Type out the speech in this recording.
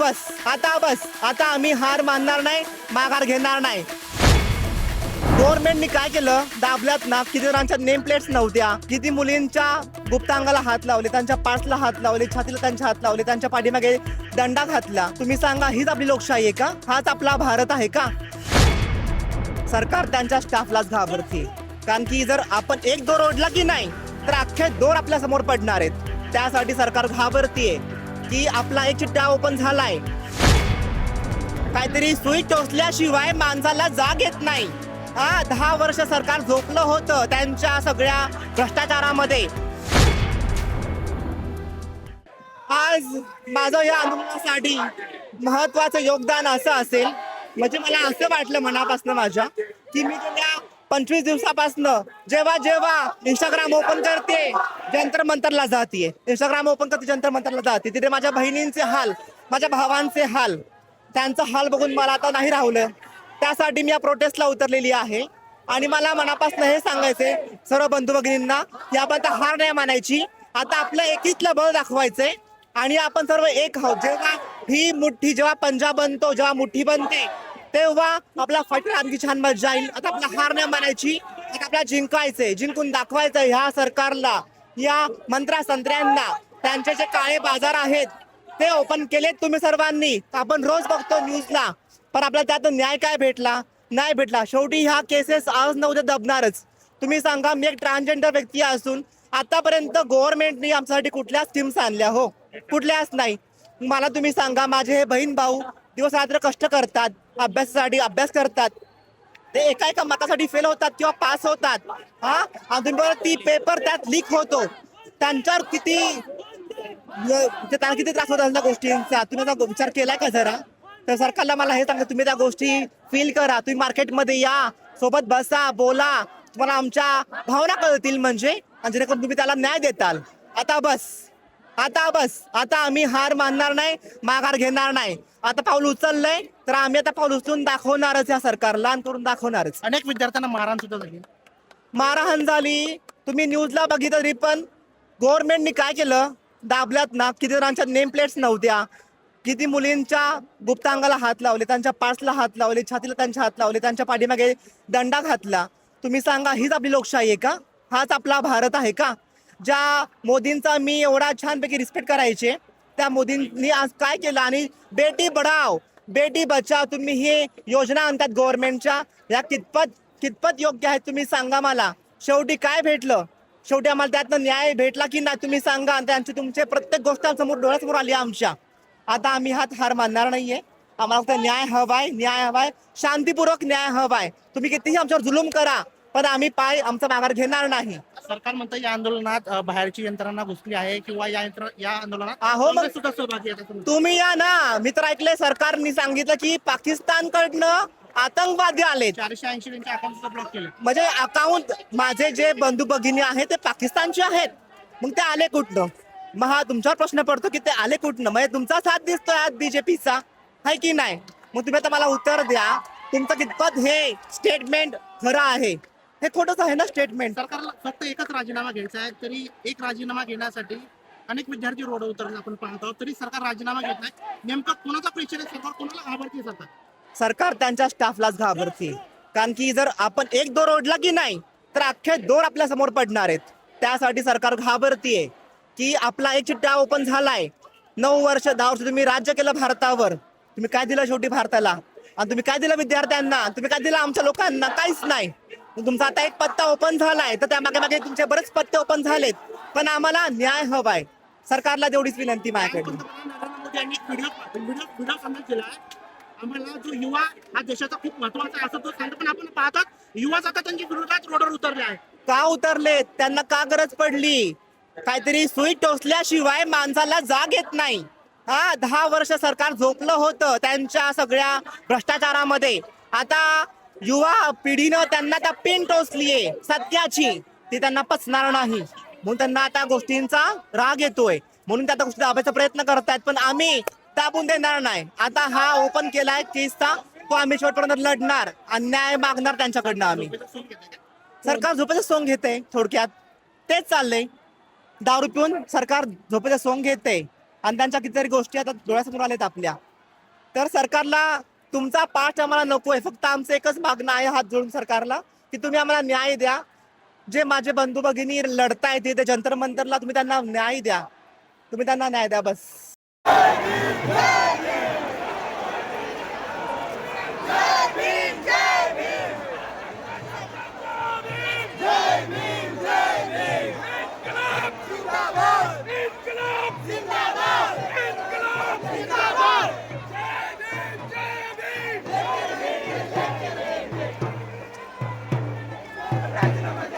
आता आम्ही हार मानणार नाही, माघार घेणार नाही. गव्हर्नमेंटनी काय केलं, दाबल्यात ना, किती जणांच्या नेम प्लेट्स नव्हत्या, किती मुलींच्या गुप्तांगाला हात लावले, त्यांच्या पाठला हात लावले, छातीला त्यांच्या हात लावले, त्यांच्या पाठीमागे दंडा घातला. तुम्ही सांगा, हीच आपली लोकशाही आहे का? हाच आपला भारत आहे का? सरकार त्यांच्या स्टाफलाच घाबरते, कारण की जर आपण एक दोर ओढला की नाही तर अख्खे दोर आपल्या समोर पडणार आहेत. त्यासाठी सरकार घाबरतीये की आपला एक चिट्टा ओपन झालाय. काहीतरी सुई टोचल्याशिवाय माणसाला जाग येत नाही. 10 वर्ष सरकार झोपलं होतं त्यांच्या सगळ्या भ्रष्टाचारामध्ये. आज माझं या आंदोलनासाठी महत्वाचं योगदान असं असेल, म्हणजे मला असं वाटलं मनापासून माझ्या, की मी गेल्या 25 दिवसापासून जेव्हा इंस्टाग्राम ओपन करते जंतर मंतरला जाते, इंस्टाग्राम ओपन करते जंतर मंतरला जाते, तिथे माझ्या बहिणींचे हाल, माझ्या भावांचे हाल, त्यांचा हाल बघून मला आता नाही राहिलं. त्यासाठी मी या प्रोटेस्टला उतरलेली आहे. आणि मला मनापासून हे सांगायचंय सर्व बंधू भगिनींना की आपण आता हार नाही मानायची. आता आपलं एकीतलं बळ दाखवायचंय आणि आपण सर्व एक आहोत. जेव्हा ही मुठ्ठी, जेव्हा पंजा बनतो, जेव्हा मुठ्ठी बनते, तेव्हा आपला फायटर आणखी छान मजा येईल. आता आपला हार नाही मानायची, आता आपल्याला जिंकायचंय, जिंकून दाखवायचं ह्या सरकारला, या मंत्र्यांना, त्यांचे जे काळे बाजार आहेत ते ओपन केलेत तुम्ही सर्वांनी. आपण रोज बघतो न्यूजला, पण आपल्याला त्यात न्याय काय भेटला? नाही भेटला. शेवटी ह्या केसेस आज न उद्या दबणारच. तुम्ही सांगा, मी एक ट्रान्सजेंडर व्यक्ती असून आतापर्यंत गव्हर्नमेंटनी आमच्यासाठी कुठल्या स्कीम्स आणल्या? हो, कुठल्याच नाही. मला तुम्ही सांगा, माझे हे बहीण भाऊ दिवस रात्र कष्ट करतात, अभ्यासासाठी अभ्यास करतात, ते एका मतासाठी फेल होतात किंवा पास होतात. आणि ती पेपर त्यात लीक होतो. त्यांच्यावर त्यांना किती त्रास होतात त्या गोष्टींचा तुम्ही आता विचार केलाय का जरा? तर सरकारला मला हे सांगा, तुम्ही त्या गोष्टी फील करा. तुम्ही मार्केटमध्ये या, सोबत बसा, बोला, तुम्हाला आमच्या भावना कळतील, म्हणजे जेणेकरून तुम्ही त्याला न्याय देताल. आता आम्ही हार मानणार नाही, माघार घेणार नाही. आता पाऊल उचललंय तर आम्ही आता पाऊल उचलून दाखवणारच या सरकारला, आणि करून दाखवणारच. अनेक विद्यार्थ्यांना मारहाण सुद्धा झाली. मारहाण झाली, तुम्ही न्यूजला बघितलं तरी पण गव्हर्नमेंटनी काय केलं, दाबल्यात ना, किती जणांच्या नेम प्लेट्स नव्हत्या, किती मुलींच्या गुप्तांगाला हात लावले, त्यांच्या पाठला हात लावले, छातीला त्यांच्या हात लावले, त्यांच्या पाठीमागे दंडा घातला. तुम्ही सांगा, हीच आपली लोकशाही आहे का? हाच आपला भारत आहे का? ज्या मोदींचा मी एवढा छानपैकी रिस्पेक्ट करायचे, त्या मोदींनी आज काय केलं? आणि बेटी बढाव बेटी बचाव तुम्ही हे योजना आणतात गव्हर्नमेंटच्या, या कितपत योग्य आहे तुम्ही सांगा मला. शेवटी काय भेटलं? शेवटी आम्हाला त्यातनं न्याय भेटला की नाही तुम्ही सांगा. त्यांची तुमचे प्रत्येक गोष्ट समोर डोळ्यासमोर आली आमच्या. आता आम्ही हार मानणार नाहीये. आम्हाला फक्त न्याय हवाय, शांतीपूर्वक न्याय हवाय. तुम्ही कितीही आमच्यावर जुलूम करा, पण आम्ही आमचा माघार घेणार नाही. सरकार म्हणतं या आंदोलनात बाहेरची यंत्रणा घुसली आहे किंवा या आंदोलनात हो, मग सुद्धा सहभागी आहे. तुम्ही या ना. मी तर ऐकलंय सरकारने सांगितलं की पाकिस्तानकडनं आतंकवादी आले, 480 त्यांचे अकाउंट सुद्धा ब्लॉक केले. म्हणजे अकाउंट माझे जे बंधू भगिनी आहेत ते पाकिस्तानचे आहेत. मग ते आले कुठनं? मग हा तुमच्यावर प्रश्न पडतो की ते आले कुठनं? म्हणजे तुमचा साथ दिसतोय आज बीजेपीचा, आहे की नाही? मग तुम्ही आता मला उत्तर द्या, तुमचं कितपत हे स्टेटमेंट खरं आहे? हे खोटंच आहे ना स्टेटमेंट. सरकारला फक्त एकच राजीनामा घ्यायचा आहे, तरी एक राजीनामा घेण्यासाठी अनेक विद्यार्थी रोड उतरले आपण पाहत आहोत, तरी सरकार राजीनामा घेत नाही. नेमका कोणाचा प्रेशर आहे? सरकार कोणाला घाबरते? सरकार त्यांच्या स्टाफलाच घाबरते, कारण की जर आपण एक दोर ओढला की नाही तर अख्खे दोर आपल्या समोर पडणार आहेत. त्यासाठी सरकार घाबरतीये की आपला एक चिट्टा ओपन झालाय. 9 वर्ष 10 वर्ष तुम्ही राज्य केलं भारतावर. तुम्ही काय दिलं शेवटी भारताला? आणि तुम्ही काय दिलं विद्यार्थ्यांना? तुम्ही काय दिलं आमच्या लोकांना? काहीच नाही. तुमचा आता एक पत्ता ओपन झालाय, तर त्या मागे तुमचे बरेच पत्ते ओपन झालेत. पण आम्हाला न्याय हवाय. सरकारला तेवढीच विनंती माझ्याकडे. आम्हाला जो युवा हा देशाचा खूप महत्वाचा आहे असं तो सांगतो, पण आपण पाहतात युवा आता त्यांच्या विरोधात रोडवर उतरले आहे. का उतरले? त्यांना का गरज पडली? काहीतरी सुई टोचल्याशिवाय माणसाला जाग येत नाही. 10 वर्ष सरकार झोपलं होतं त्यांच्या सगळ्या भ्रष्टाचारामध्ये. आता युवा पिढीनं त्यांना त्या पेन टोचलीये सत्याची, ती त्यांना पचणार नाही. म्हणून त्यांना आता गोष्टींचा राग येतोय, म्हणून त्या गोष्टी दाबायचा प्रयत्न करतायत. पण आम्ही दाबून देणार नाही. आता हा ओपन केलाय केसचा, तो आम्ही शेवटपर्यंत लढणार, अन्याय मागणार त्यांच्याकडनं. आम्ही सरकार झोपेचं सोंग घेते, थोडक्यात तेच चाललंय. दारू पिऊन सरकार झोपेचं सोंग घेते आणि त्यांच्या कितीतरी गोष्टी आता डोळ्यासमोर आल्यात आपल्या. तर सरकारला तुमचा पाठ आम्हाला नको आहे. फक्त आमचं एकच मागणं आहे हात जोडून सरकारला, की तुम्ही आम्हाला न्याय द्या. जे माझे बंधू भगिनी लढतायत ते जंतर मंतरला, तुम्ही त्यांना न्याय द्या. तुम्ही त्यांना न्याय द्या बस. राजीनामा